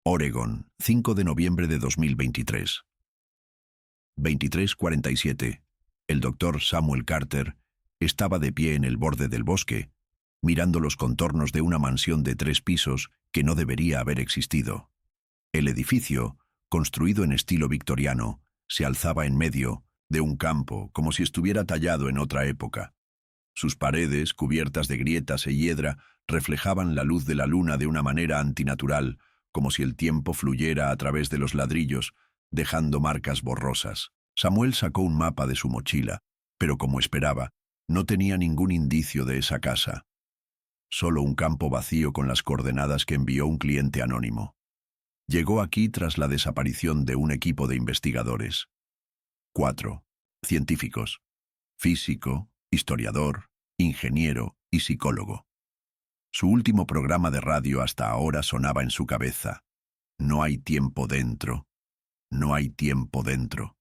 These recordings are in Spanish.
Oregon, 5 de noviembre de 2023. 23:47. El doctor Samuel Carter estaba de pie en el borde del bosque, mirando los contornos de una mansión de 3 pisos que no debería haber existido. El edificio, construido en estilo victoriano, se alzaba en medio de un campo como si estuviera tallado en otra época. Sus paredes, cubiertas de grietas e hiedra, reflejaban la luz de la luna de una manera antinatural, como si el tiempo fluyera a través de los ladrillos, dejando marcas borrosas. Samuel sacó un mapa de su mochila, pero como esperaba, no tenía ningún indicio de esa casa. Solo un campo vacío con las coordenadas que envió un cliente anónimo. Llegó aquí tras la desaparición de un equipo de investigadores. 4 científicos: físico, historiador, ingeniero y psicólogo. Su último programa de radio hasta ahora sonaba en su cabeza. No hay tiempo dentro. No hay tiempo dentro.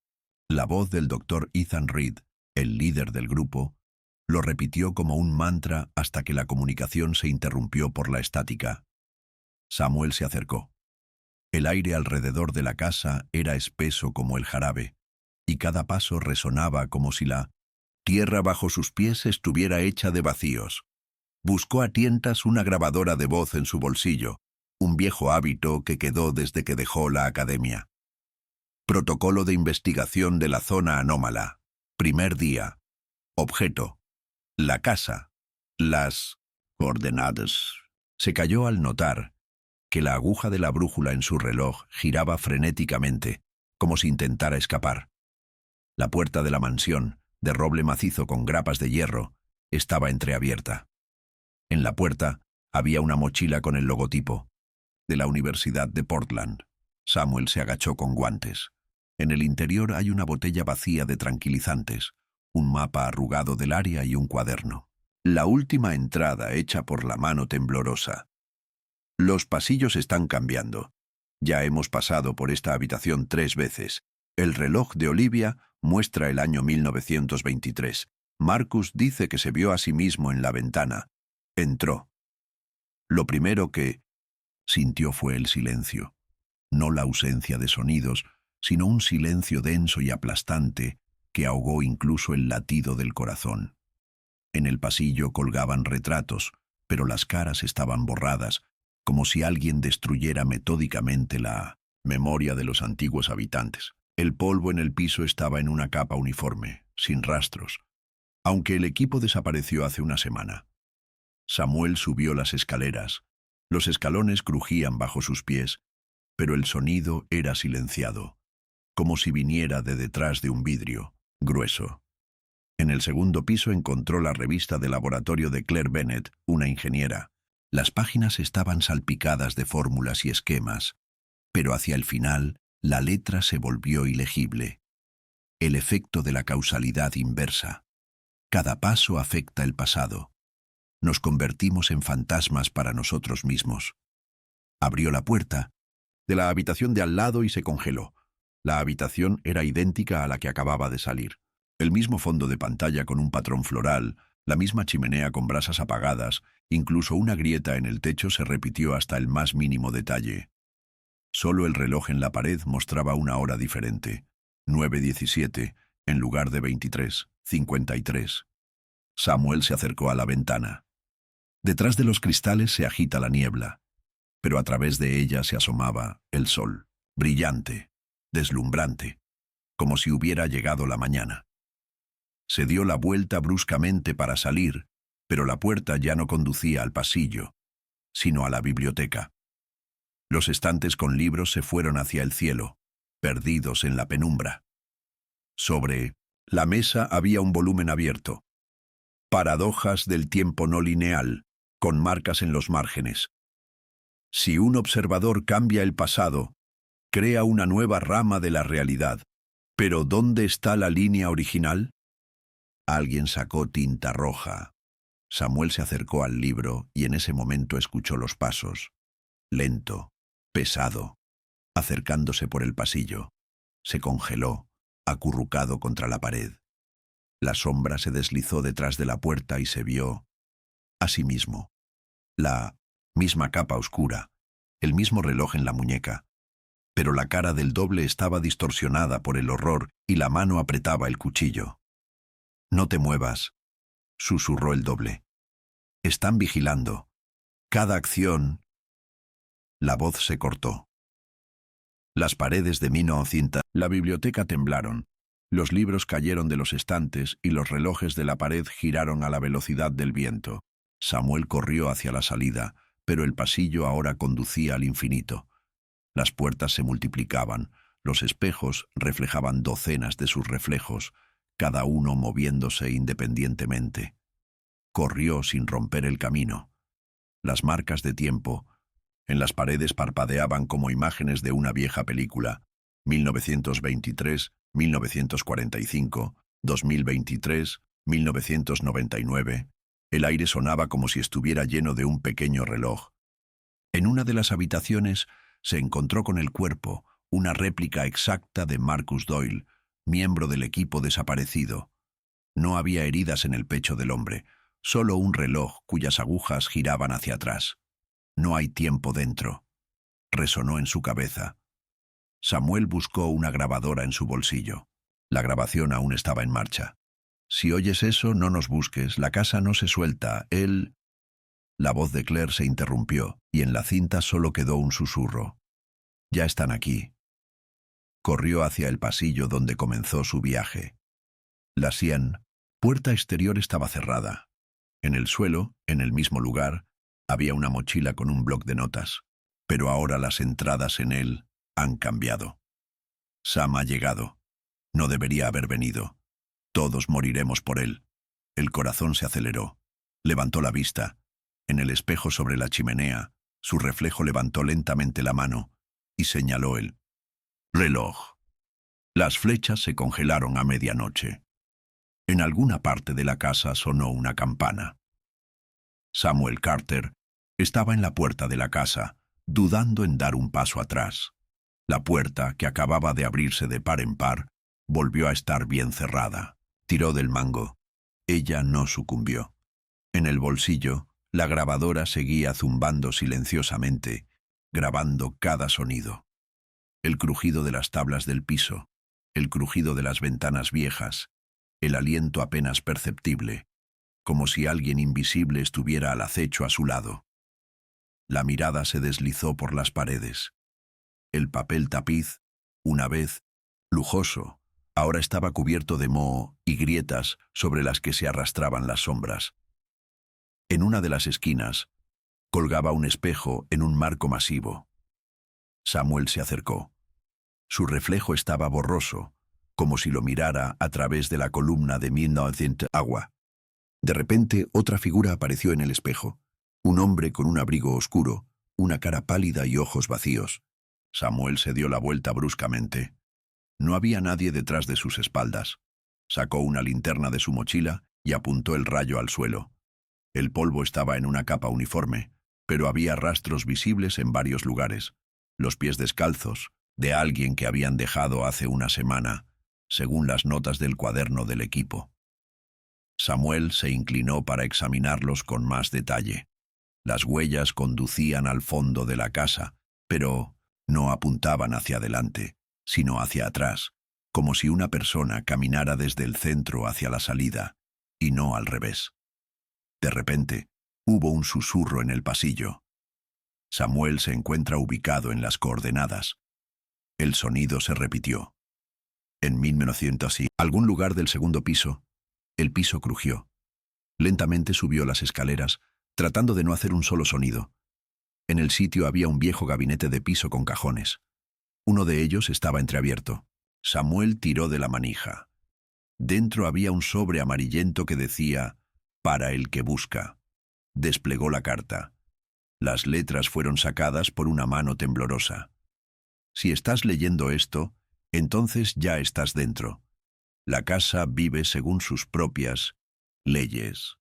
La voz del doctor Ethan Reed, el líder del grupo, lo repitió como un mantra hasta que la comunicación se interrumpió por la estática. Samuel se acercó. El aire alrededor de la casa era espeso como el jarabe, y cada paso resonaba como si la tierra bajo sus pies estuviera hecha de vacíos. Buscó a tientas una grabadora de voz en su bolsillo, un viejo hábito que quedó desde que dejó la academia. Protocolo de investigación de la zona anómala. Primer día. Objeto: la casa. Las coordenadas. Se calló al notar que la aguja de la brújula en su reloj giraba frenéticamente, como si intentara escapar. La puerta de la mansión, de roble macizo con grapas de hierro, estaba entreabierta. En la puerta había una mochila con el logotipo de la Universidad de Portland. Samuel se agachó con guantes. En el interior hay una botella vacía de tranquilizantes, un mapa arrugado del área y un cuaderno. La última entrada hecha por la mano temblorosa. Los pasillos están cambiando. Ya hemos pasado por esta habitación 3 veces. El reloj de Olivia muestra el año 1923. Marcus dice que se vio a sí mismo en la ventana. Entró. Lo primero que sintió fue el silencio. No la ausencia de sonidos, sino un silencio denso y aplastante que ahogó incluso el latido del corazón. En el pasillo colgaban retratos, pero las caras estaban borradas, como si alguien destruyera metódicamente la memoria de los antiguos habitantes. El polvo en el piso estaba en una capa uniforme, sin rastros, aunque el equipo desapareció hace una semana. Samuel subió las escaleras. Los escalones crujían bajo sus pies, pero el sonido era silenciado, como si viniera de detrás de un vidrio grueso. En el segundo piso encontró la revista de laboratorio de Claire Bennett, una ingeniera. Las páginas estaban salpicadas de fórmulas y esquemas, pero hacia el final la letra se volvió ilegible. El efecto de la causalidad inversa. Cada paso afecta el pasado. Nos convertimos en fantasmas para nosotros mismos. Abrió la puerta de la habitación de al lado y se congeló. La habitación era idéntica a la que acababa de salir. El mismo fondo de pantalla con un patrón floral, la misma chimenea con brasas apagadas, incluso una grieta en el techo se repitió hasta el más mínimo detalle. Solo el reloj en la pared mostraba una hora diferente, 9:17, en lugar de 23:53. Samuel se acercó a la ventana. Detrás de los cristales se agita la niebla, pero a través de ella se asomaba el sol, brillante, deslumbrante, como si hubiera llegado la mañana. Se dio la vuelta bruscamente para salir, pero la puerta ya no conducía al pasillo, sino a la biblioteca. Los estantes con libros se fueron hacia el cielo, perdidos en la penumbra. Sobre la mesa había un volumen abierto. Paradojas del tiempo no lineal, con marcas en los márgenes. Si un observador cambia el pasado, crea una nueva rama de la realidad. ¿Pero dónde está la línea original? Alguien sacó tinta roja. Samuel se acercó al libro y en ese momento escuchó los pasos. Lento, pesado, acercándose por el pasillo. Se congeló, acurrucado contra la pared. La sombra se deslizó detrás de la puerta y se vio a sí mismo. La misma capa oscura, el mismo reloj en la muñeca. Pero la cara del doble estaba distorsionada por el horror y la mano apretaba el cuchillo. «No te muevas», susurró el doble. «Están vigilando. Cada acción...» La voz se cortó. Las paredes de Mino Cinta, la biblioteca temblaron. Los libros cayeron de los estantes y los relojes de la pared giraron a la velocidad del viento. Samuel corrió hacia la salida, pero el pasillo ahora conducía al infinito. Las puertas se multiplicaban, los espejos reflejaban docenas de sus reflejos, cada uno moviéndose independientemente. Corrió sin romper el camino. Las marcas de tiempo en las paredes parpadeaban como imágenes de una vieja película. 1923, 1945, 2023, 1999. El aire sonaba como si estuviera lleno de un pequeño reloj. En una de las habitaciones se encontró con el cuerpo, una réplica exacta de Marcus Doyle, miembro del equipo desaparecido. No había heridas en el pecho del hombre, solo un reloj cuyas agujas giraban hacia atrás. «No hay tiempo dentro», resonó en su cabeza. Samuel buscó una grabadora en su bolsillo. La grabación aún estaba en marcha. «Si oyes eso, no nos busques, la casa no se suelta, él...» La voz de Claire se interrumpió, y en la cinta solo quedó un susurro. «Ya están aquí». Corrió hacia el pasillo donde comenzó su viaje. La puerta exterior estaba cerrada. En el suelo, en el mismo lugar, había una mochila con un bloc de notas, pero ahora las entradas en él han cambiado. «Sam ha llegado. No debería haber venido. Todos moriremos por él». El corazón se aceleró. Levantó la vista. En el espejo sobre la chimenea, su reflejo levantó lentamente la mano y señaló el reloj. Las flechas se congelaron a medianoche. En alguna parte de la casa sonó una campana. Samuel Carter estaba en la puerta de la casa, dudando en dar un paso atrás. La puerta, que acababa de abrirse de par en par, volvió a estar bien cerrada. Tiró del mango. Ella no sucumbió. En el bolsillo, la grabadora seguía zumbando silenciosamente, grabando cada sonido. El crujido de las tablas del piso, el crujido de las ventanas viejas, el aliento apenas perceptible, como si alguien invisible estuviera al acecho a su lado. La mirada se deslizó por las paredes. El papel tapiz, una vez lujoso, ahora estaba cubierto de moho y grietas sobre las que se arrastraban las sombras. En una de las esquinas colgaba un espejo en un marco masivo. Samuel se acercó. Su reflejo estaba borroso, como si lo mirara a través de la columna de 1900 agua. De repente, otra figura apareció en el espejo. Un hombre con un abrigo oscuro, una cara pálida y ojos vacíos. Samuel se dio la vuelta bruscamente. No había nadie detrás de sus espaldas. Sacó una linterna de su mochila y apuntó el rayo al suelo. El polvo estaba en una capa uniforme, pero había rastros visibles en varios lugares. Los pies descalzos, de alguien que habían dejado hace una semana, según las notas del cuaderno del equipo. Samuel se inclinó para examinarlos con más detalle. Las huellas conducían al fondo de la casa, pero no apuntaban hacia adelante, sino hacia atrás, como si una persona caminara desde el centro hacia la salida, y no al revés. De repente, hubo un susurro en el pasillo. Samuel se encuentra ubicado en las coordenadas. El sonido se repitió. En 1900 y algún lugar del segundo piso, el piso crujió. Lentamente subió las escaleras, tratando de no hacer un solo sonido. En el sitio había un viejo gabinete de piso con cajones. Uno de ellos estaba entreabierto. Samuel tiró de la manija. Dentro había un sobre amarillento que decía «Para el que busca». Desplegó la carta. Las letras fueron sacadas por una mano temblorosa. «Si estás leyendo esto, entonces ya estás dentro. La casa vive según sus propias leyes.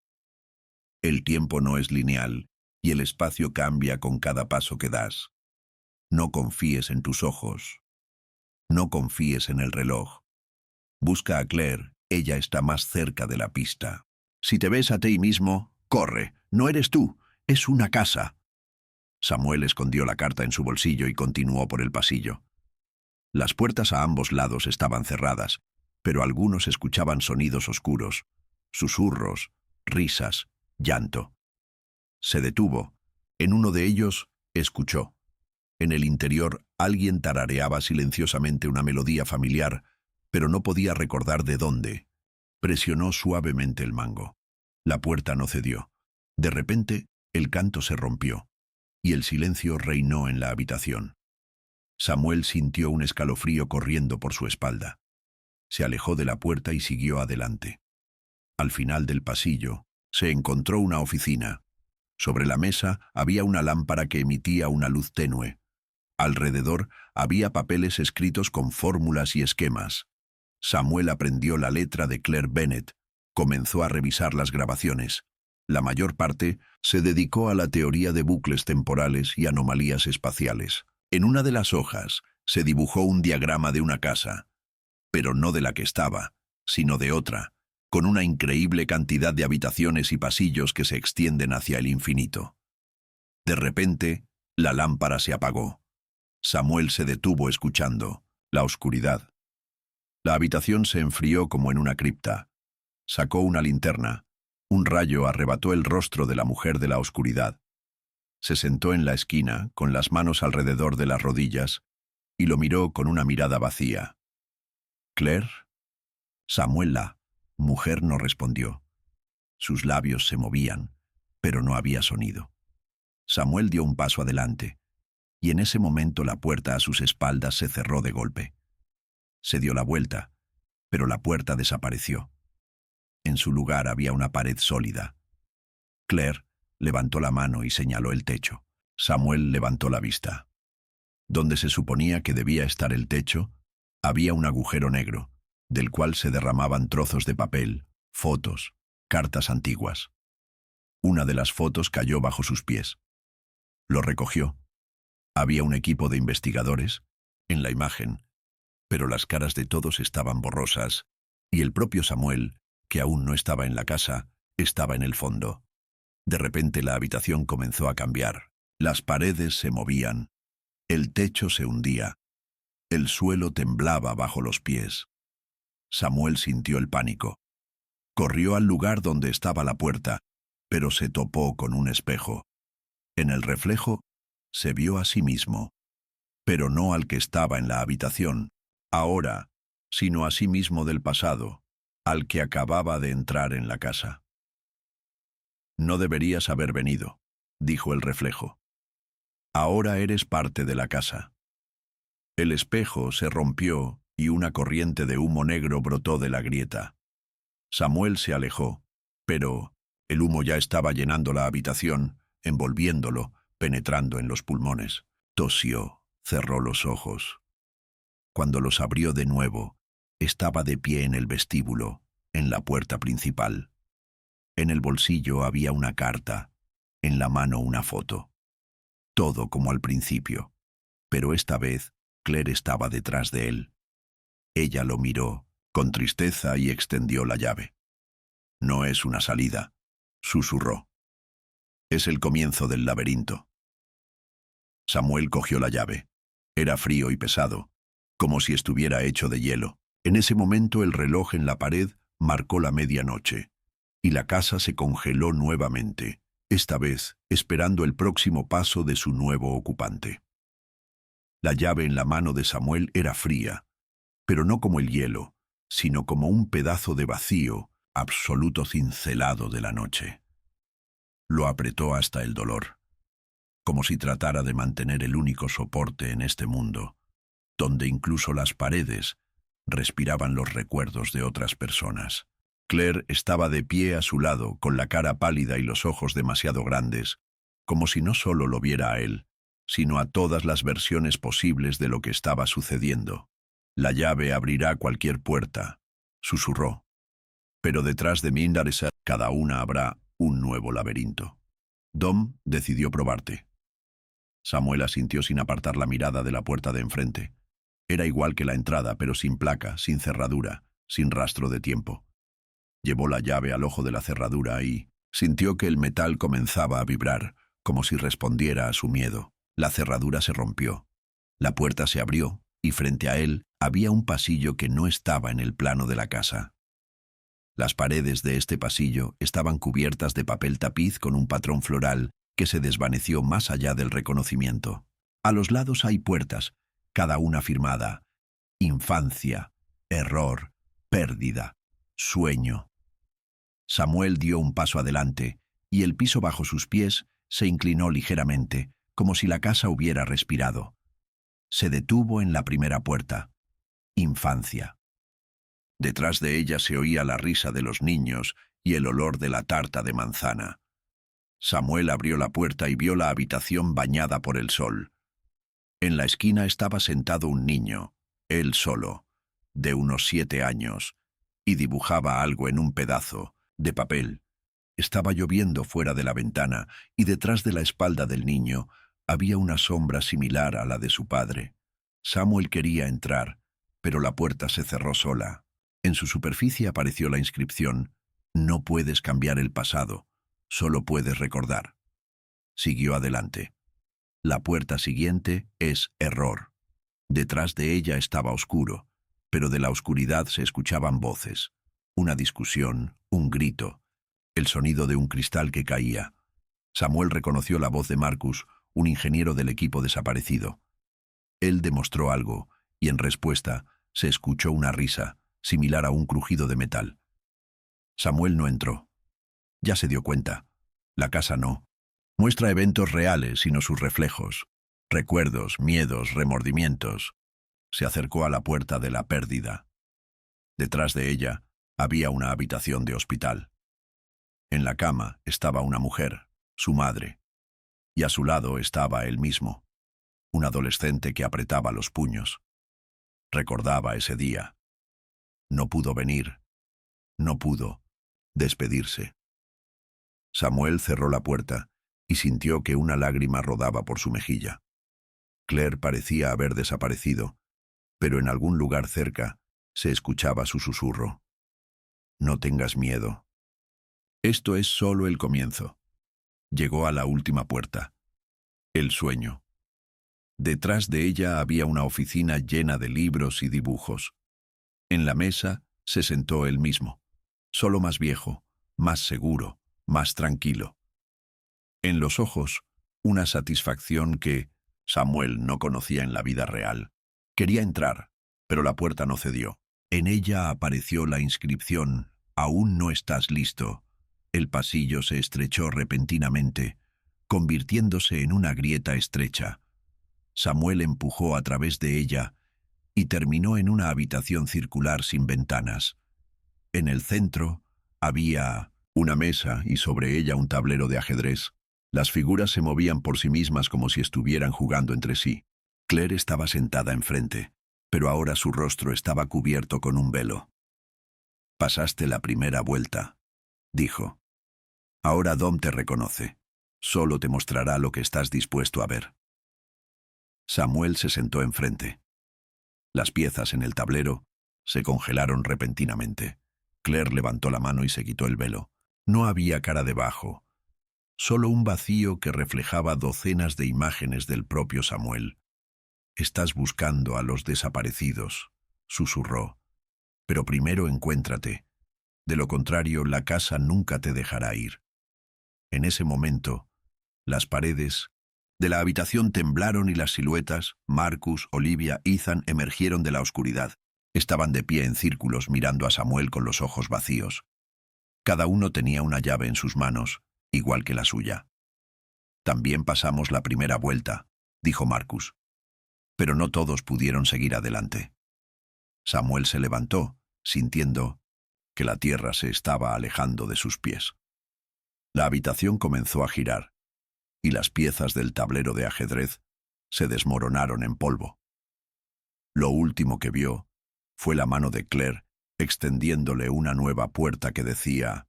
El tiempo no es lineal y el espacio cambia con cada paso que das. No confíes en tus ojos. No confíes en el reloj. Busca a Claire, ella está más cerca de la pista. Si te ves a ti mismo, corre. No eres tú, es una casa». Samuel escondió la carta en su bolsillo y continuó por el pasillo. Las puertas a ambos lados estaban cerradas, pero algunos escuchaban sonidos oscuros, susurros, risas, llanto. Se detuvo. En uno de ellos, escuchó. En el interior, alguien tarareaba silenciosamente una melodía familiar, pero no podía recordar de dónde. Presionó suavemente el mango. La puerta no cedió. De repente, el canto se rompió, y el silencio reinó en la habitación. Samuel sintió un escalofrío corriendo por su espalda. Se alejó de la puerta y siguió adelante. Al final del pasillo, se encontró una oficina. Sobre la mesa había una lámpara que emitía una luz tenue. Alrededor había papeles escritos con fórmulas y esquemas. Samuel aprendió la letra de Claire Bennett. Comenzó a revisar las grabaciones. La mayor parte se dedicó a la teoría de bucles temporales y anomalías espaciales. En una de las hojas se dibujó un diagrama de una casa, pero no de la que estaba, sino de otra, con una increíble cantidad de habitaciones y pasillos que se extienden hacia el infinito. De repente, la lámpara se apagó. Samuel se detuvo escuchando la oscuridad. La habitación se enfrió como en una cripta. Sacó una linterna. Un rayo arrebató el rostro de la mujer de la oscuridad. Se sentó en la esquina, con las manos alrededor de las rodillas, y lo miró con una mirada vacía. «¿Claire?» Samuel, la mujer no respondió. Sus labios se movían, pero no había sonido. Samuel dio un paso adelante, y en ese momento la puerta a sus espaldas se cerró de golpe. Se dio la vuelta, pero la puerta desapareció. En su lugar había una pared sólida. Claire levantó la mano y señaló el techo. Samuel levantó la vista. Donde se suponía que debía estar el techo, había un agujero negro, del cual se derramaban trozos de papel, fotos, cartas antiguas. Una de las fotos cayó bajo sus pies. Lo recogió. Había un equipo de investigadores en la imagen, pero las caras de todos estaban borrosas, y el propio Samuel, que aún no estaba en la casa, estaba en el fondo. De repente la habitación comenzó a cambiar. Las paredes se movían. El techo se hundía. El suelo temblaba bajo los pies. Samuel sintió el pánico. Corrió al lugar donde estaba la puerta, pero se topó con un espejo. En el reflejo se vio a sí mismo, pero no al que estaba en la habitación, ahora, sino a sí mismo del pasado, al que acababa de entrar en la casa. «No deberías haber venido», dijo el reflejo. «Ahora eres parte de la casa». El espejo se rompió y una corriente de humo negro brotó de la grieta. Samuel se alejó, pero el humo ya estaba llenando la habitación, envolviéndolo, penetrando en los pulmones. Tosió, cerró los ojos. Cuando los abrió de nuevo, estaba de pie en el vestíbulo, en la puerta principal. En el bolsillo había una carta, en la mano una foto. Todo como al principio, pero esta vez Claire estaba detrás de él. Ella lo miró con tristeza y extendió la llave. «No es una salida», susurró. «Es el comienzo del laberinto». Samuel cogió la llave. Era frío y pesado, como si estuviera hecho de hielo. En ese momento el reloj en la pared marcó la medianoche, y la casa se congeló nuevamente, esta vez esperando el próximo paso de su nuevo ocupante. La llave en la mano de Samuel era fría, pero no como el hielo, sino como un pedazo de vacío, absoluto cincelado de la noche. Lo apretó hasta el dolor, como si tratara de mantener el único soporte en este mundo, donde incluso las paredes respiraban los recuerdos de otras personas. Claire estaba de pie a su lado, con la cara pálida y los ojos demasiado grandes, como si no solo lo viera a él, sino a todas las versiones posibles de lo que estaba sucediendo. «La llave abrirá cualquier puerta», susurró. «Pero detrás de Mindaresa cada una habrá un nuevo laberinto. Dom decidió probarte». Samuel asintió sin apartar la mirada de la puerta de enfrente. Era igual que la entrada, pero sin placa, sin cerradura, sin rastro de tiempo. Llevó la llave al ojo de la cerradura y sintió que el metal comenzaba a vibrar, como si respondiera a su miedo. La cerradura se rompió. La puerta se abrió, y frente a él había un pasillo que no estaba en el plano de la casa. Las paredes de este pasillo estaban cubiertas de papel tapiz con un patrón floral que se desvaneció más allá del reconocimiento. A los lados hay puertas, cada una firmada: infancia, error, pérdida, sueño. Samuel dio un paso adelante, y el piso bajo sus pies se inclinó ligeramente, como si la casa hubiera respirado. Se detuvo en la primera puerta. Infancia. Detrás de ella se oía la risa de los niños y el olor de la tarta de manzana. Samuel abrió la puerta y vio la habitación bañada por el sol. En la esquina estaba sentado un niño, él solo, de unos 7 años, y dibujaba algo en un pedazo de papel. Estaba lloviendo fuera de la ventana, y detrás de la espalda del niño había una sombra similar a la de su padre. Samuel quería entrar, pero la puerta se cerró sola. En su superficie apareció la inscripción: no puedes cambiar el pasado, solo puedes recordar. Siguió adelante. La puerta siguiente es error. Detrás de ella estaba oscuro, pero de la oscuridad se escuchaban voces. Una discusión, un grito, el sonido de un cristal que caía. Samuel reconoció la voz de Marcus, un ingeniero del equipo desaparecido. Él demostró algo, y en respuesta se escuchó una risa, similar a un crujido de metal. Samuel no entró. Ya se dio cuenta. La casa no. Muestra eventos reales y no sus reflejos. Recuerdos, miedos, remordimientos. Se acercó a la puerta de la pérdida. Detrás de ella había una habitación de hospital. En la cama estaba una mujer, su madre, y a su lado estaba él mismo, un adolescente que apretaba los puños. Recordaba ese día. No pudo venir. No pudo despedirse. Samuel cerró la puerta y sintió que una lágrima rodaba por su mejilla. Claire parecía haber desaparecido, pero en algún lugar cerca se escuchaba su susurro. No tengas miedo. Esto es solo el comienzo. Llegó a la última puerta. El sueño. Detrás de ella había una oficina llena de libros y dibujos. En la mesa se sentó él mismo, solo más viejo, más seguro, más tranquilo. En los ojos, una satisfacción que Samuel no conocía en la vida real. Quería entrar, pero la puerta no cedió. En ella apareció la inscripción: aún no estás listo. El pasillo se estrechó repentinamente, convirtiéndose en una grieta estrecha. Samuel empujó a través de ella y terminó en una habitación circular sin ventanas. En el centro había una mesa y sobre ella un tablero de ajedrez. Las figuras se movían por sí mismas como si estuvieran jugando entre sí. Claire estaba sentada enfrente, pero ahora su rostro estaba cubierto con un velo. «Pasaste la primera vuelta», dijo. «Ahora Dom te reconoce. Solo te mostrará lo que estás dispuesto a ver». Samuel se sentó enfrente. Las piezas en el tablero se congelaron repentinamente. Claire levantó la mano y se quitó el velo. No había cara debajo, solo un vacío que reflejaba docenas de imágenes del propio Samuel. «Estás buscando a los desaparecidos», susurró. «Pero primero encuéntrate. De lo contrario, la casa nunca te dejará ir». En ese momento, las paredes de la habitación temblaron y las siluetas, Marcus, Olivia, Ethan, emergieron de la oscuridad. Estaban de pie en círculos mirando a Samuel con los ojos vacíos. Cada uno tenía una llave en sus manos, igual que la suya. «También pasamos la primera vuelta», dijo Marcus. Pero no todos pudieron seguir adelante. Samuel se levantó, sintiendo que la tierra se estaba alejando de sus pies. La habitación comenzó a girar, y las piezas del tablero de ajedrez se desmoronaron en polvo. Lo último que vio fue la mano de Claire extendiéndole una nueva puerta que decía: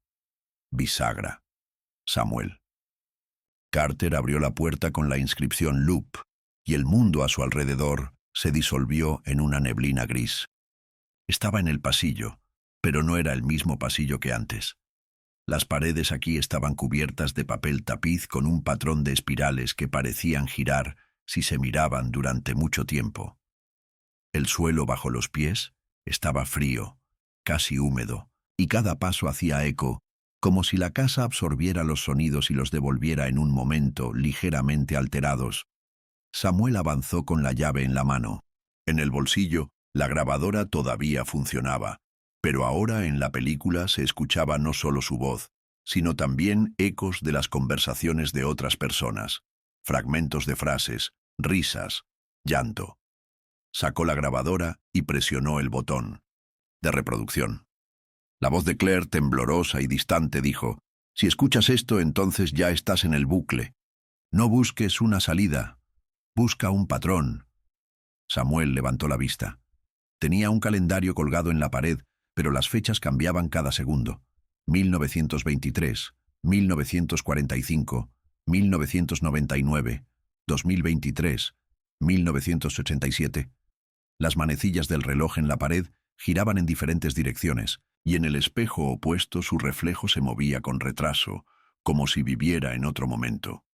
«Bisagra, Samuel». Carter abrió la puerta con la inscripción Loop, y el mundo a su alrededor se disolvió en una neblina gris. Estaba en el pasillo, pero no era el mismo pasillo que antes. Las paredes aquí estaban cubiertas de papel tapiz con un patrón de espirales que parecían girar si se miraban durante mucho tiempo. El suelo bajo los pies estaba frío, casi húmedo, y cada paso hacía eco, como si la casa absorbiera los sonidos y los devolviera en un momento ligeramente alterados. Samuel avanzó con la llave en la mano. En el bolsillo, la grabadora todavía funcionaba, pero ahora en la película se escuchaba no solo su voz, sino también ecos de las conversaciones de otras personas, fragmentos de frases, risas, llanto. Sacó la grabadora y presionó el botón de reproducción. La voz de Claire, temblorosa y distante, dijo: «Si escuchas esto, entonces ya estás en el bucle. No busques una salida, busca un patrón». Samuel levantó la vista. Tenía un calendario colgado en la pared, pero las fechas cambiaban cada segundo. 1923, 1945, 1999, 2023, 1987. Las manecillas del reloj en la pared giraban en diferentes direcciones, y en el espejo opuesto su reflejo se movía con retraso, como si viviera en otro momento.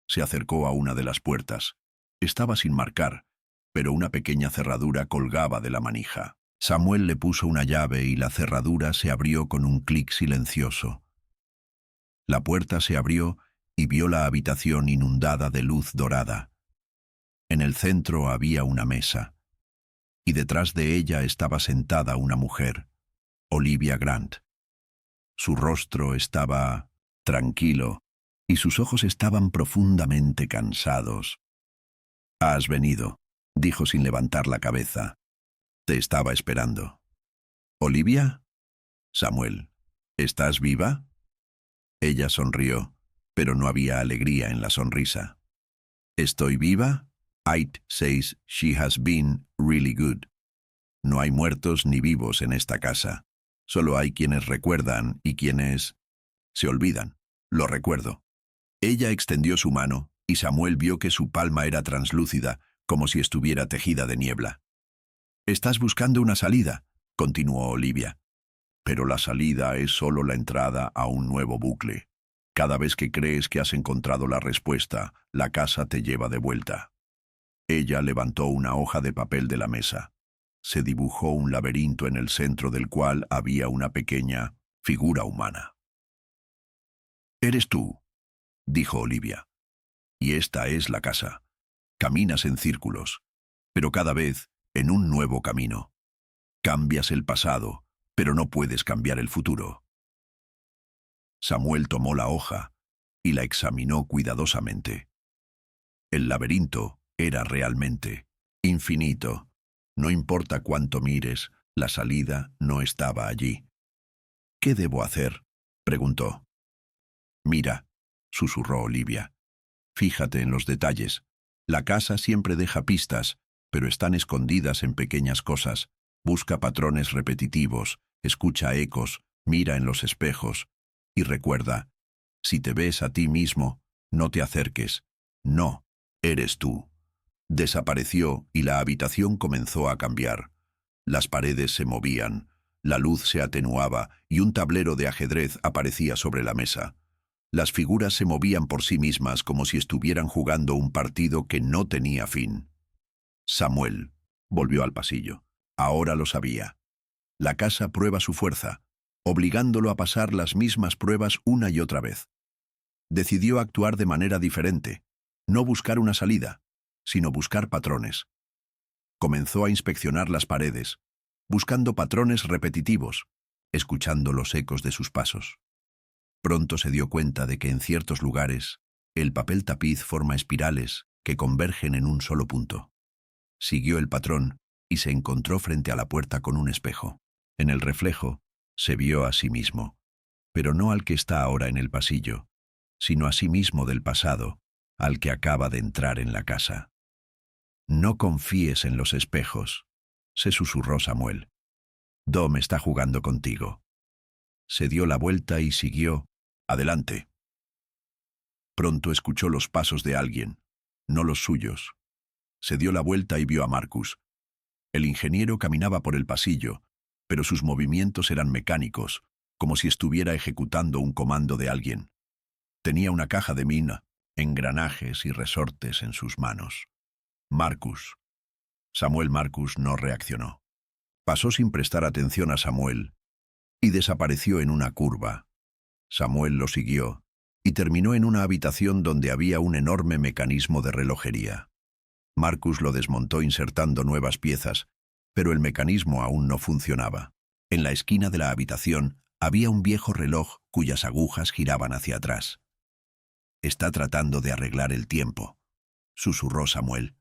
Se acercó a una de las puertas. Estaba sin marcar, pero una pequeña cerradura colgaba de la manija. Samuel le puso una llave y la cerradura se abrió con un clic silencioso. La puerta se abrió y vio la habitación inundada de luz dorada. En el centro había una mesa, y detrás de ella estaba sentada una mujer, Olivia Grant. Su rostro estaba tranquilo y sus ojos estaban profundamente cansados. «Has venido», dijo sin levantar la cabeza. «Te estaba esperando». «¿Olivia?» «Samuel, ¿estás viva?» Ella sonrió, pero no había alegría en la sonrisa. «¿Estoy viva?» «It says she has been really good». No hay muertos ni vivos en esta casa. Solo hay quienes recuerdan y quienes se olvidan. Lo recuerdo. Ella extendió su mano y Samuel vio que su palma era translúcida, como si estuviera tejida de niebla. «Estás buscando una salida», continuó Olivia. «Pero la salida es solo la entrada a un nuevo bucle. Cada vez que crees que has encontrado la respuesta, la casa te lleva de vuelta». Ella levantó una hoja de papel de la mesa. Se dibujó un laberinto en el centro del cual había una pequeña figura humana. «Eres tú», dijo Olivia. «Y esta es la casa. Caminas en círculos, pero cada vez en un nuevo camino. Cambias el pasado, pero no puedes cambiar el futuro». Samuel tomó la hoja y la examinó cuidadosamente. El laberinto era realmente infinito. No importa cuánto mires, la salida no estaba allí. «¿Qué debo hacer?», preguntó. «Mira», susurró Olivia. «Fíjate en los detalles. La casa siempre deja pistas, pero están escondidas en pequeñas cosas. Busca patrones repetitivos, escucha ecos, mira en los espejos. Y recuerda, si te ves a ti mismo, no te acerques. No, eres tú». Desapareció y la habitación comenzó a cambiar. Las paredes se movían, la luz se atenuaba y un tablero de ajedrez aparecía sobre la mesa. Las figuras se movían por sí mismas como si estuvieran jugando un partido que no tenía fin. Samuel volvió al pasillo. Ahora lo sabía. La casa prueba su fuerza, obligándolo a pasar las mismas pruebas una y otra vez. Decidió actuar de manera diferente, no buscar una salida, sino buscar patrones. Comenzó a inspeccionar las paredes, buscando patrones repetitivos, escuchando los ecos de sus pasos. Pronto se dio cuenta de que en ciertos lugares el papel tapiz forma espirales que convergen en un solo punto. Siguió el patrón y se encontró frente a la puerta con un espejo. En el reflejo se vio a sí mismo, pero no al que está ahora en el pasillo, sino a sí mismo del pasado, al que acaba de entrar en la casa. «No confíes en los espejos», se susurró Samuel. «Dom está jugando contigo». Se dio la vuelta y siguió. «Adelante». Pronto escuchó los pasos de alguien, no los suyos. Se dio la vuelta y vio a Marcus. El ingeniero caminaba por el pasillo, pero sus movimientos eran mecánicos, como si estuviera ejecutando un comando de alguien. Tenía una caja de mina, engranajes y resortes en sus manos. Marcus. Samuel Marcus no reaccionó. Pasó sin prestar atención a Samuel y desapareció en una curva. Samuel lo siguió y terminó en una habitación donde había un enorme mecanismo de relojería. Marcus lo desmontó insertando nuevas piezas, pero el mecanismo aún no funcionaba. En la esquina de la habitación había un viejo reloj cuyas agujas giraban hacia atrás. «Está tratando de arreglar el tiempo», susurró Samuel.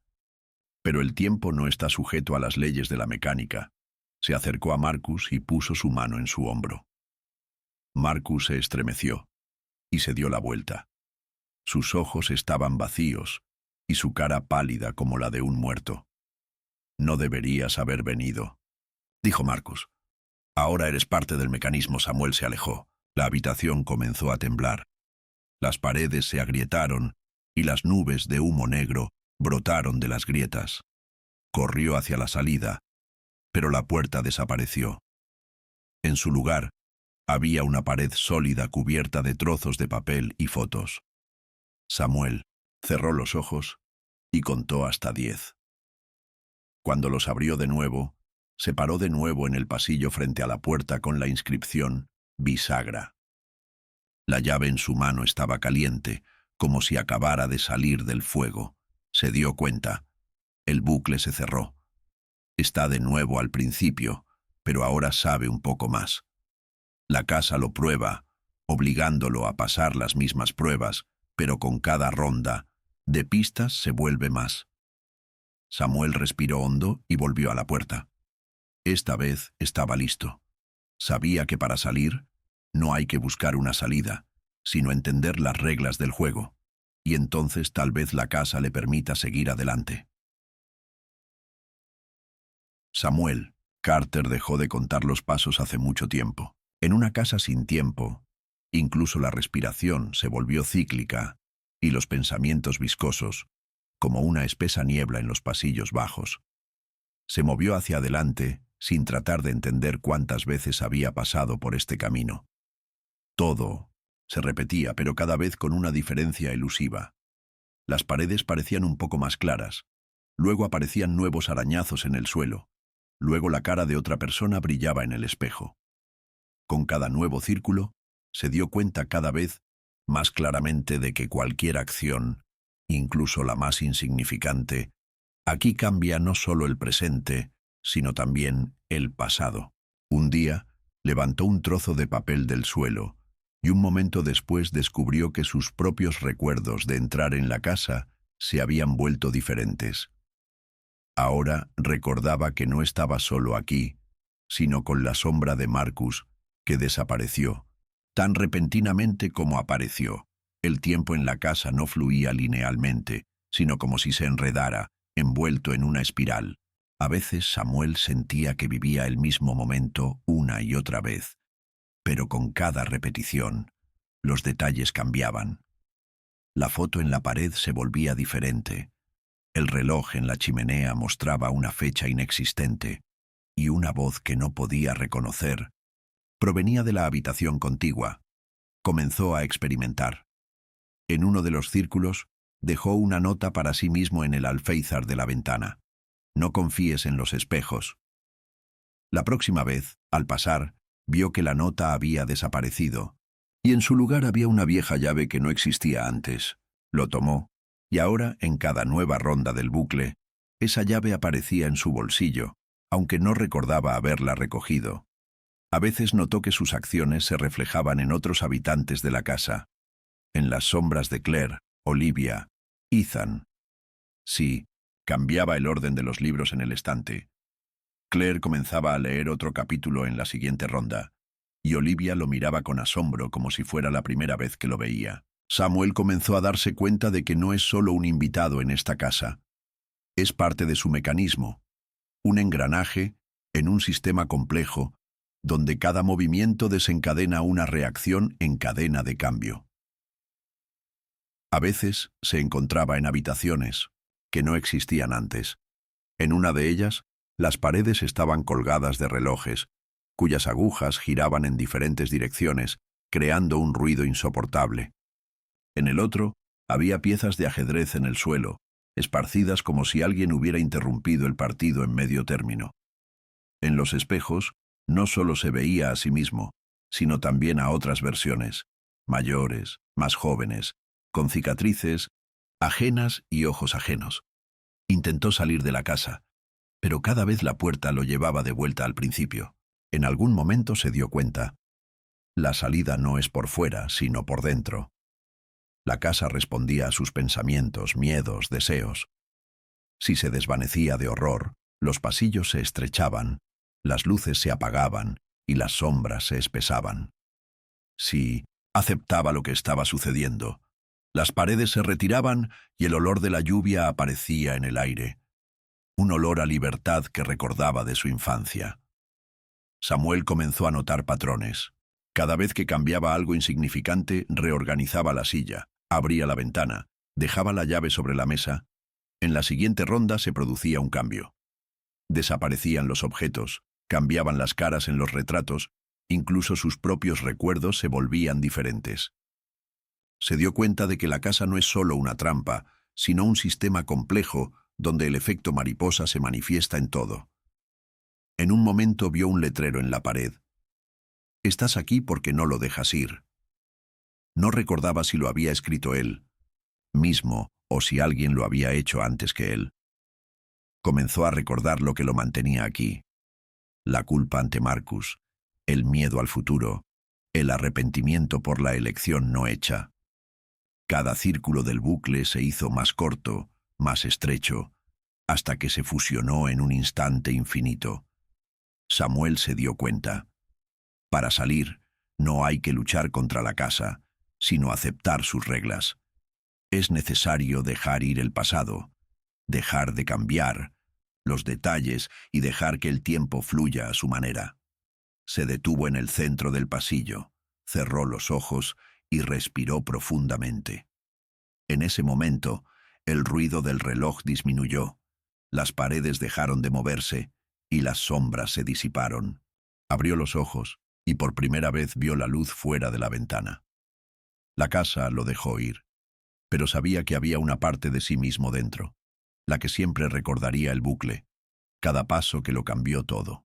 «Pero el tiempo no está sujeto a las leyes de la mecánica». Se acercó a Marcus y puso su mano en su hombro. Marcus se estremeció y se dio la vuelta. Sus ojos estaban vacíos y su cara pálida como la de un muerto. «No deberías haber venido», dijo Marcus. «Ahora eres parte del mecanismo». Samuel se alejó. La habitación comenzó a temblar. Las paredes se agrietaron y las nubes de humo negro brotaron de las grietas. Corrió hacia la salida, pero la puerta desapareció. En su lugar, había una pared sólida cubierta de trozos de papel y fotos. Samuel cerró los ojos y contó hasta 10. Cuando los abrió de nuevo, se paró de nuevo en el pasillo frente a la puerta con la inscripción «Bisagra». La llave en su mano estaba caliente, como si acabara de salir del fuego. Se dio cuenta. El bucle se cerró. Está de nuevo al principio, pero ahora sabe un poco más. La casa lo prueba, obligándolo a pasar las mismas pruebas, pero con cada ronda de pistas se vuelve más. Samuel respiró hondo y volvió a la puerta. Esta vez estaba listo. Sabía que para salir no hay que buscar una salida, sino entender las reglas del juego, y entonces tal vez la casa le permita seguir adelante. Samuel Carter dejó de contar los pasos hace mucho tiempo. En una casa sin tiempo, incluso la respiración se volvió cíclica y los pensamientos viscosos, como una espesa niebla en los pasillos bajos. Se movió hacia adelante sin tratar de entender cuántas veces había pasado por este camino. Todo se repetía, pero cada vez con una diferencia elusiva. Las paredes parecían un poco más claras. Luego aparecían nuevos arañazos en el suelo. Luego la cara de otra persona brillaba en el espejo. Con cada nuevo círculo, se dio cuenta cada vez más claramente de que cualquier acción, incluso la más insignificante, aquí cambia no solo el presente, sino también el pasado. Un día, levantó un trozo de papel del suelo, y un momento después descubrió que sus propios recuerdos de entrar en la casa se habían vuelto diferentes. Ahora recordaba que no estaba solo aquí, sino con la sombra de Marcus, que desapareció, tan repentinamente como apareció. El tiempo en la casa no fluía linealmente, sino como si se enredara, envuelto en una espiral. A veces Samuel sentía que vivía el mismo momento una y otra vez, pero con cada repetición, los detalles cambiaban. La foto en la pared se volvía diferente. El reloj en la chimenea mostraba una fecha inexistente, y una voz que no podía reconocer provenía de la habitación contigua. Comenzó a experimentar. En uno de los círculos, dejó una nota para sí mismo en el alféizar de la ventana. «No confíes en los espejos». La próxima vez, al pasar, vio que la nota había desaparecido, y en su lugar había una vieja llave que no existía antes. Lo tomó, y ahora, en cada nueva ronda del bucle, esa llave aparecía en su bolsillo, aunque no recordaba haberla recogido. A veces notó que sus acciones se reflejaban en otros habitantes de la casa, en las sombras de Claire, Olivia, Ethan. Sí, cambiaba el orden de los libros en el estante. Claire comenzaba a leer otro capítulo en la siguiente ronda, y Olivia lo miraba con asombro como si fuera la primera vez que lo veía. Samuel comenzó a darse cuenta de que no es solo un invitado en esta casa. Es parte de su mecanismo, un engranaje en un sistema complejo, donde cada movimiento desencadena una reacción en cadena de cambio. A veces se encontraba en habitaciones que no existían antes. En una de ellas, las paredes estaban colgadas de relojes, cuyas agujas giraban en diferentes direcciones, creando un ruido insoportable. En el otro, había piezas de ajedrez en el suelo, esparcidas como si alguien hubiera interrumpido el partido en medio término. En los espejos, no solo se veía a sí mismo, sino también a otras versiones, mayores, más jóvenes, con cicatrices, ajenas y ojos ajenos. Intentó salir de la casa, pero cada vez la puerta lo llevaba de vuelta al principio. En algún momento se dio cuenta. La salida no es por fuera, sino por dentro. La casa respondía a sus pensamientos, miedos, deseos. Si se desvanecía de horror, los pasillos se estrechaban, las luces se apagaban y las sombras se espesaban. Si aceptaba lo que estaba sucediendo, las paredes se retiraban y el olor de la lluvia aparecía en el aire. Un olor a libertad que recordaba de su infancia. Samuel comenzó a notar patrones. Cada vez que cambiaba algo insignificante, reorganizaba la silla, abría la ventana, dejaba la llave sobre la mesa. En la siguiente ronda se producía un cambio. Desaparecían los objetos, cambiaban las caras en los retratos, incluso sus propios recuerdos se volvían diferentes. Se dio cuenta de que la casa no es solo una trampa, sino un sistema complejo donde el efecto mariposa se manifiesta en todo. En un momento vio un letrero en la pared. «Estás aquí porque no lo dejas ir». No recordaba si lo había escrito él mismo o si alguien lo había hecho antes que él. Comenzó a recordar lo que lo mantenía aquí. La culpa ante Marcus, el miedo al futuro, el arrepentimiento por la elección no hecha. Cada círculo del bucle se hizo más corto, más estrecho, hasta que se fusionó en un instante infinito. Samuel se dio cuenta. Para salir, no hay que luchar contra la casa, sino aceptar sus reglas. Es necesario dejar ir el pasado, dejar de cambiar los detalles y dejar que el tiempo fluya a su manera. Se detuvo en el centro del pasillo, cerró los ojos y respiró profundamente. En ese momento, el ruido del reloj disminuyó, las paredes dejaron de moverse y las sombras se disiparon. Abrió los ojos y por primera vez vio la luz fuera de la ventana. La casa lo dejó ir, pero sabía que había una parte de sí mismo dentro, la que siempre recordaría el bucle, cada paso que lo cambió todo.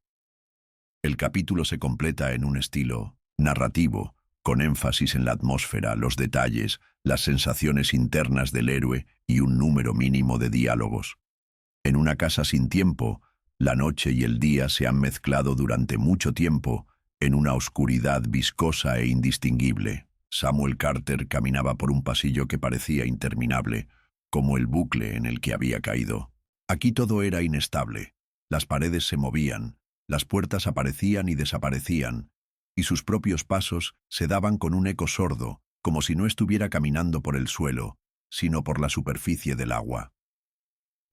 El capítulo se completa en un estilo narrativo, con énfasis en la atmósfera, los detalles, las sensaciones internas del héroe y un número mínimo de diálogos. En una casa sin tiempo, la noche y el día se han mezclado durante mucho tiempo en una oscuridad viscosa e indistinguible. Samuel Carter caminaba por un pasillo que parecía interminable, como el bucle en el que había caído. Aquí todo era inestable. Las paredes se movían, las puertas aparecían y desaparecían, y sus propios pasos se daban con un eco sordo, como si no estuviera caminando por el suelo, sino por la superficie del agua.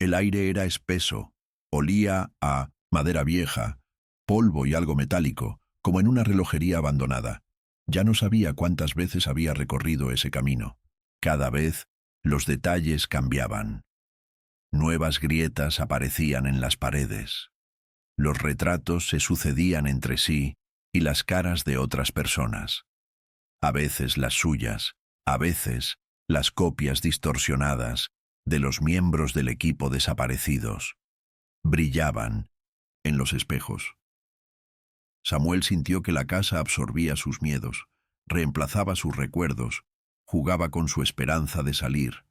El aire era espeso, olía a madera vieja, polvo y algo metálico, como en una relojería abandonada. Ya no sabía cuántas veces había recorrido ese camino. Cada vez, los detalles cambiaban. Nuevas grietas aparecían en las paredes. Los retratos se sucedían entre sí y las caras de otras personas. A veces las suyas, a veces las copias distorsionadas de los miembros del equipo desaparecidos. Brillaban en los espejos. Samuel sintió que la casa absorbía sus miedos, reemplazaba sus recuerdos, jugaba con su esperanza de salir.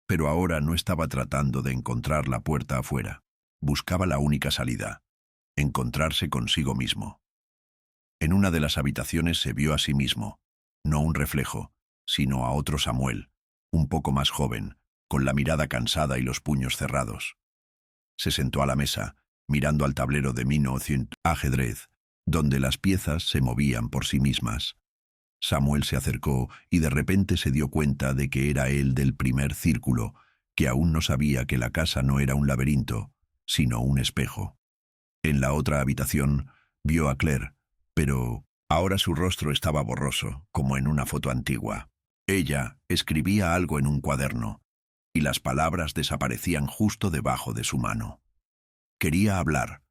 Pero ahora no estaba tratando de encontrar la puerta afuera. Buscaba la única salida, encontrarse consigo mismo. En una de las habitaciones se vio a sí mismo, no un reflejo, sino a otro Samuel, un poco más joven, con la mirada cansada y los puños cerrados. Se sentó a la mesa, mirando al tablero de Mino ajedrez, donde las piezas se movían por sí mismas. Samuel se acercó y de repente se dio cuenta de que era él del primer círculo, que aún no sabía que la casa no era un laberinto, sino un espejo. En la otra habitación vio a Claire, pero ahora su rostro estaba borroso, como en una foto antigua. Ella escribía algo en un cuaderno, y las palabras desaparecían justo debajo de su mano. Quería hablar,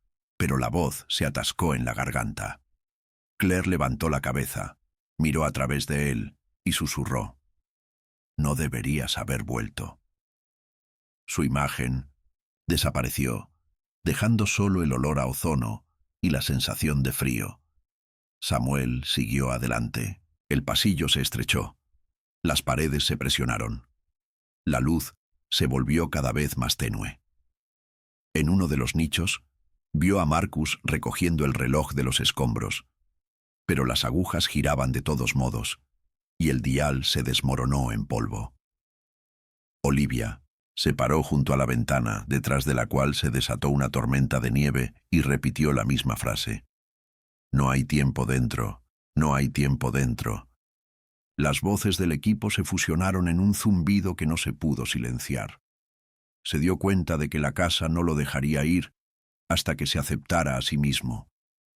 pero la voz se atascó en la garganta. Claire levantó la cabeza, miró a través de él y susurró: «No deberías haber vuelto». Su imagen desapareció, dejando solo el olor a ozono y la sensación de frío. Samuel siguió adelante. El pasillo se estrechó. Las paredes se presionaron. La luz se volvió cada vez más tenue. En uno de los nichos, vio a Marcus recogiendo el reloj de los escombros, pero las agujas giraban de todos modos, y el dial se desmoronó en polvo. Olivia se paró junto a la ventana, detrás de la cual se desató una tormenta de nieve, y repitió la misma frase: «No hay tiempo dentro, no hay tiempo dentro». Las voces del equipo se fusionaron en un zumbido que no se pudo silenciar. Se dio cuenta de que la casa no lo dejaría ir hasta que se aceptara a sí mismo,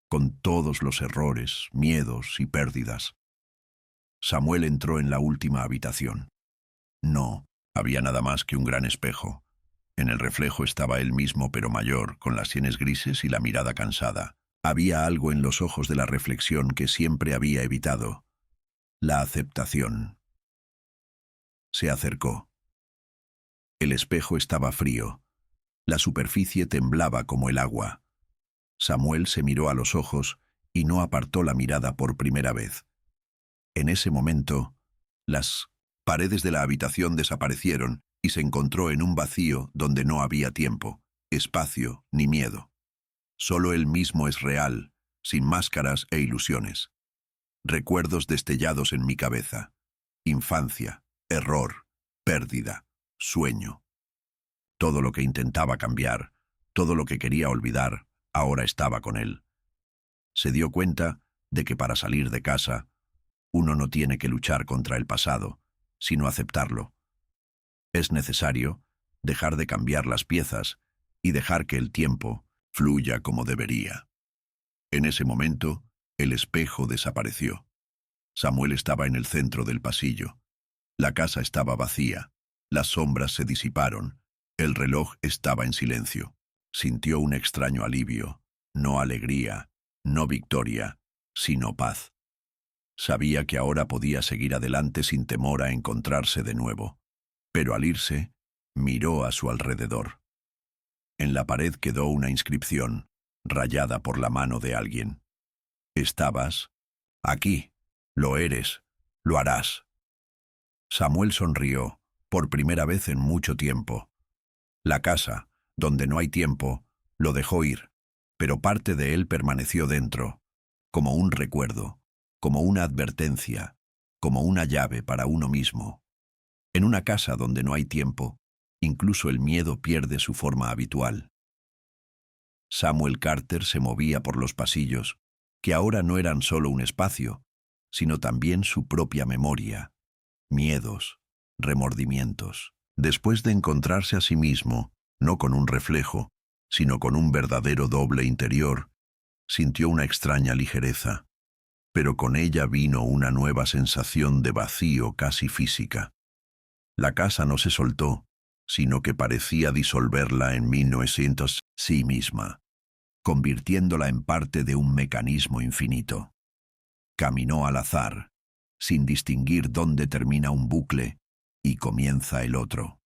con todos los errores, miedos y pérdidas. Samuel entró en la última habitación. No había nada más que un gran espejo. En el reflejo estaba él mismo, pero mayor, con las sienes grises y la mirada cansada. Había algo en los ojos de la reflexión que siempre había evitado: la aceptación. Se acercó. El espejo estaba frío. La superficie temblaba como el agua. Samuel se miró a los ojos y no apartó la mirada por primera vez. En ese momento, las paredes de la habitación desaparecieron y se encontró en un vacío donde no había tiempo, espacio ni miedo. Solo él mismo es real, sin máscaras e ilusiones. Recuerdos destellados en mi cabeza. Infancia, error, pérdida, sueño. Todo lo que intentaba cambiar, todo lo que quería olvidar, ahora estaba con él. Se dio cuenta de que para salir de casa, uno no tiene que luchar contra el pasado, sino aceptarlo. Es necesario dejar de cambiar las piezas y dejar que el tiempo fluya como debería. En ese momento, el espejo desapareció. Samuel estaba en el centro del pasillo. La casa estaba vacía. Las sombras se disiparon. El reloj estaba en silencio. Sintió un extraño alivio. No alegría, no victoria, sino paz. Sabía que ahora podía seguir adelante sin temor a encontrarse de nuevo. Pero al irse, miró a su alrededor. En la pared quedó una inscripción, rayada por la mano de alguien. «Estabas aquí. Lo eres. Lo harás». Samuel sonrió, por primera vez en mucho tiempo. La casa, donde no hay tiempo, lo dejó ir, pero parte de él permaneció dentro, como un recuerdo, como una advertencia, como una llave para uno mismo. En una casa donde no hay tiempo, incluso el miedo pierde su forma habitual. Samuel Carter se movía por los pasillos, que ahora no eran solo un espacio, sino también su propia memoria, miedos, remordimientos. Después de encontrarse a sí mismo, no con un reflejo, sino con un verdadero doble interior, sintió una extraña ligereza, pero con ella vino una nueva sensación de vacío casi física. La casa no se soltó, sino que parecía disolverla en 1900 sí misma, convirtiéndola en parte de un mecanismo infinito. Caminó al azar, sin distinguir dónde termina un bucle y comienza el otro.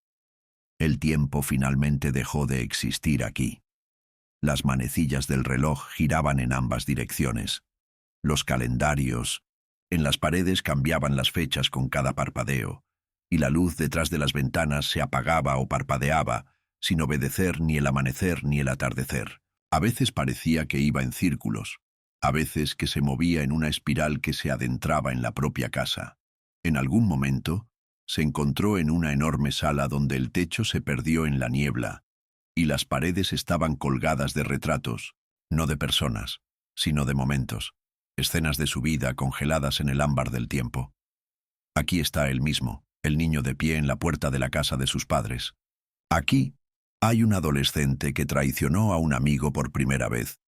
El tiempo finalmente dejó de existir aquí. Las manecillas del reloj giraban en ambas direcciones. Los calendarios en las paredes cambiaban las fechas con cada parpadeo, y la luz detrás de las ventanas se apagaba o parpadeaba, sin obedecer ni el amanecer ni el atardecer. A veces parecía que iba en círculos, a veces que se movía en una espiral que se adentraba en la propia casa. En algún momento, se encontró en una enorme sala donde el techo se perdió en la niebla, y las paredes estaban colgadas de retratos, no de personas, sino de momentos, escenas de su vida congeladas en el ámbar del tiempo. Aquí está él mismo, el niño de pie en la puerta de la casa de sus padres. Aquí hay un adolescente que traicionó a un amigo por primera vez,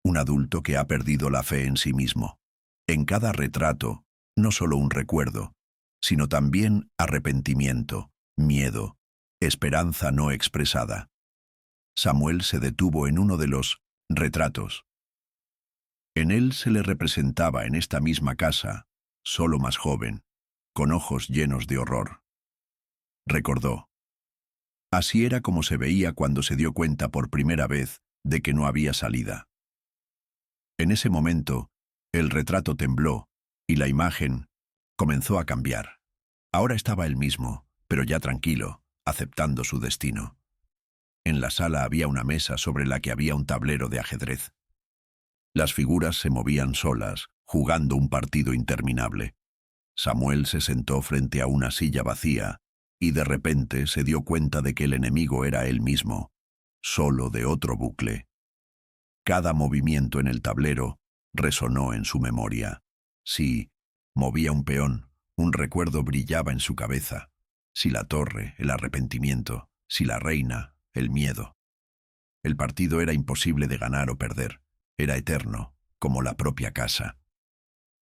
un adulto que ha perdido la fe en sí mismo. En cada retrato, no solo un recuerdo, sino también arrepentimiento, miedo, esperanza no expresada. Samuel se detuvo en uno de los Retratos. En él se le representaba en esta misma casa, solo más joven, con ojos llenos de horror. Recordó. Así era como se veía cuando se dio cuenta por primera vez de que no había salida. En ese momento, el retrato tembló y la imagen comenzó a cambiar. Ahora estaba él mismo, pero ya tranquilo, aceptando su destino. En la sala había una mesa sobre la que había un tablero de ajedrez. Las figuras se movían solas, jugando un partido interminable. Samuel se sentó frente a una silla vacía y de repente se dio cuenta de que el enemigo era él mismo, solo de otro bucle. Cada movimiento en el tablero resonó en su memoria. Si movía un peón, un recuerdo brillaba en su cabeza. Si la torre, el arrepentimiento. Si la reina, el miedo. El partido era imposible de ganar o perder. Era eterno, como la propia casa.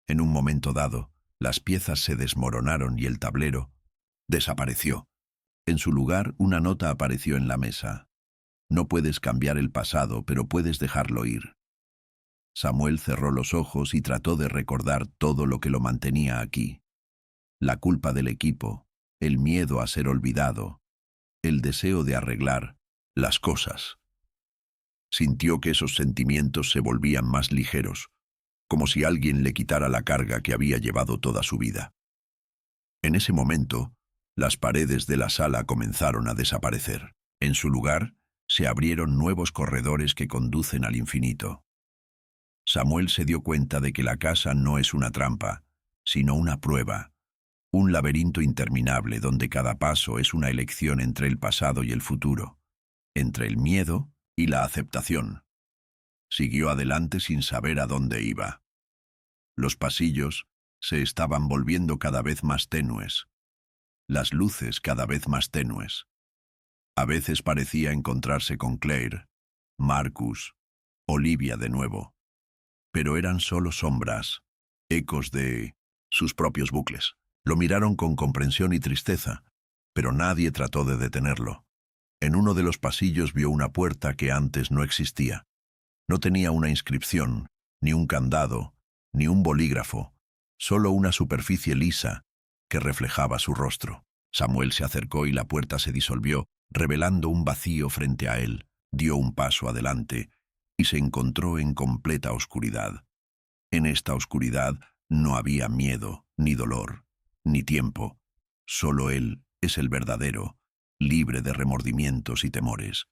En un momento dado, las piezas se desmoronaron y el tablero desapareció. En su lugar, una nota apareció en la mesa. No puedes cambiar el pasado, pero puedes dejarlo ir. Samuel cerró los ojos y trató de recordar todo lo que lo mantenía aquí. La culpa del equipo, el miedo a ser olvidado, el deseo de arreglar las cosas. Sintió que esos sentimientos se volvían más ligeros, como si alguien le quitara la carga que había llevado toda su vida. En ese momento, las paredes de la sala comenzaron a desaparecer. En su lugar, se abrieron nuevos corredores que conducen al infinito. Samuel se dio cuenta de que la casa no es una trampa, sino una prueba, un laberinto interminable donde cada paso es una elección entre el pasado y el futuro, entre el miedo y la aceptación. Siguió adelante sin saber a dónde iba. Los pasillos se estaban volviendo cada vez más tenues, las luces cada vez más tenues. A veces parecía encontrarse con Claire, Marcus, Olivia de nuevo. Pero eran solo sombras, ecos de sus propios bucles. Lo miraron con comprensión y tristeza, pero nadie trató de detenerlo. En uno de los pasillos vio una puerta que antes no existía. No tenía una inscripción, ni un candado, ni un bolígrafo, solo una superficie lisa que reflejaba su rostro. Samuel se acercó y la puerta se disolvió, revelando un vacío frente a él. Dio un paso adelante y se encontró en completa oscuridad. En esta oscuridad no había miedo, ni dolor, ni tiempo. Solo él es el verdadero, libre de remordimientos y temores.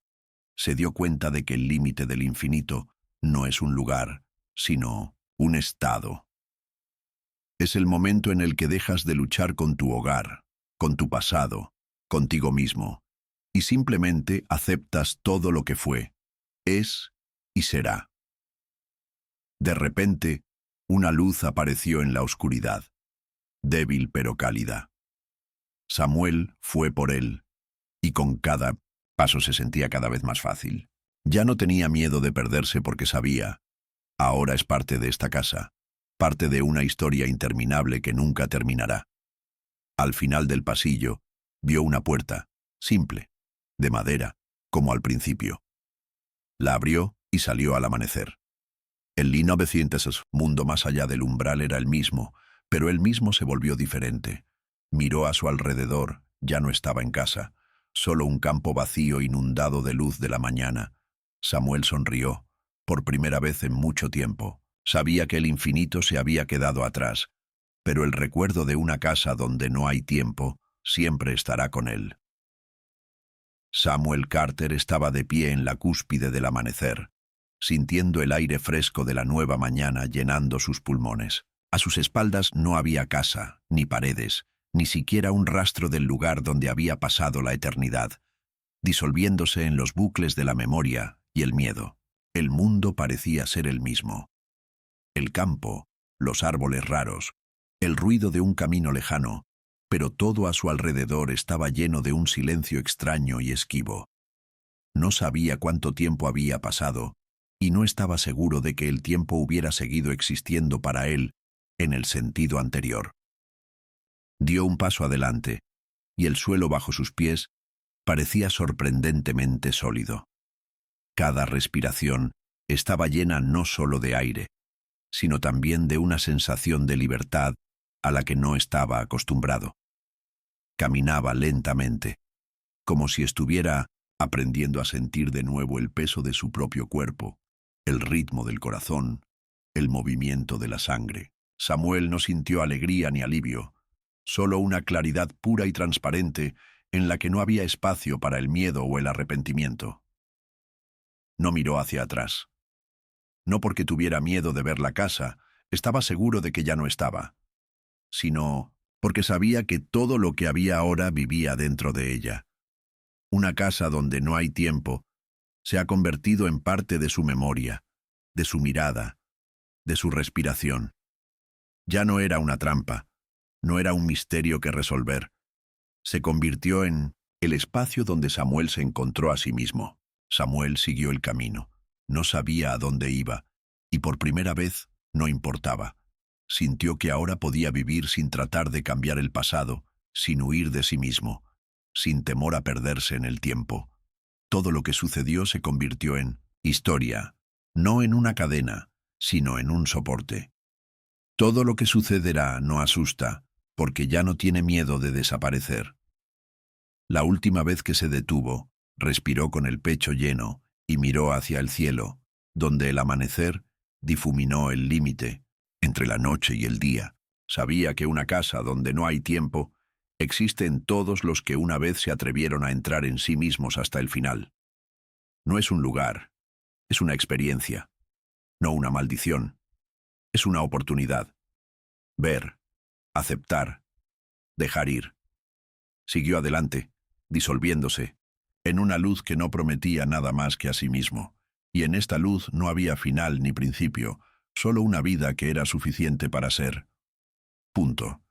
Se dio cuenta de que el límite del infinito no es un lugar, sino un estado. Es el momento en el que dejas de luchar con tu hogar, con tu pasado, contigo mismo, y simplemente aceptas todo lo que fue, es y será. De repente, una luz apareció en la oscuridad, débil pero cálida. Samuel fue por él, y con cada paso se sentía cada vez más fácil. Ya no tenía miedo de perderse porque sabía, ahora es parte de esta casa, parte de una historia interminable que nunca terminará. Al final del pasillo, vio una puerta, simple, de madera, como al principio. La abrió y salió al amanecer. El 1900 mundo más allá del umbral era el mismo, pero él mismo se volvió diferente. Miró a su alrededor, ya no estaba en casa, solo un campo vacío inundado de luz de la mañana. Samuel sonrió, por primera vez en mucho tiempo. Sabía que el infinito se había quedado atrás, pero el recuerdo de una casa donde no hay tiempo siempre estará con él. Samuel Carter estaba de pie en la cúspide del amanecer, sintiendo el aire fresco de la nueva mañana llenando sus pulmones. A sus espaldas no había casa, ni paredes, ni siquiera un rastro del lugar donde había pasado la eternidad, disolviéndose en los bucles de la memoria y el miedo. El mundo parecía ser el mismo. El campo, los árboles raros, el ruido de un camino lejano, pero todo a su alrededor estaba lleno de un silencio extraño y esquivo. No sabía cuánto tiempo había pasado, y no estaba seguro de que el tiempo hubiera seguido existiendo para él en el sentido anterior. Dio un paso adelante, y el suelo bajo sus pies parecía sorprendentemente sólido. Cada respiración estaba llena no solo de aire, sino también de una sensación de libertad a la que no estaba acostumbrado. Caminaba lentamente, como si estuviera aprendiendo a sentir de nuevo el peso de su propio cuerpo, el ritmo del corazón, el movimiento de la sangre. Samuel no sintió alegría ni alivio, solo una claridad pura y transparente en la que no había espacio para el miedo o el arrepentimiento. No miró hacia atrás. No porque tuviera miedo de ver la casa, estaba seguro de que ya no estaba, sino porque sabía que todo lo que había ahora vivía dentro de ella. Una casa donde no hay tiempo se ha convertido en parte de su memoria, de su mirada, de su respiración. Ya no era una trampa, no era un misterio que resolver. Se convirtió en el espacio donde Samuel se encontró a sí mismo. Samuel siguió el camino. No sabía a dónde iba, y por primera vez no importaba. Sintió que ahora podía vivir sin tratar de cambiar el pasado, sin huir de sí mismo, sin temor a perderse en el tiempo. Todo lo que sucedió se convirtió en historia, no en una cadena, sino en un soporte. Todo lo que sucederá no asusta, porque ya no tiene miedo de desaparecer. La última vez que se detuvo, respiró con el pecho lleno y miró hacia el cielo, donde el amanecer difuminó el límite entre la noche y el día. Sabía que una casa donde no hay tiempo existe en todos los que una vez se atrevieron a entrar en sí mismos hasta el final. No es un lugar, es una experiencia, no una maldición. Es una oportunidad. Ver, aceptar, dejar ir. Siguió adelante, disolviéndose, en una luz que no prometía nada más que a sí mismo. Y en esta luz no había final ni principio, solo una vida que era suficiente para ser. Punto.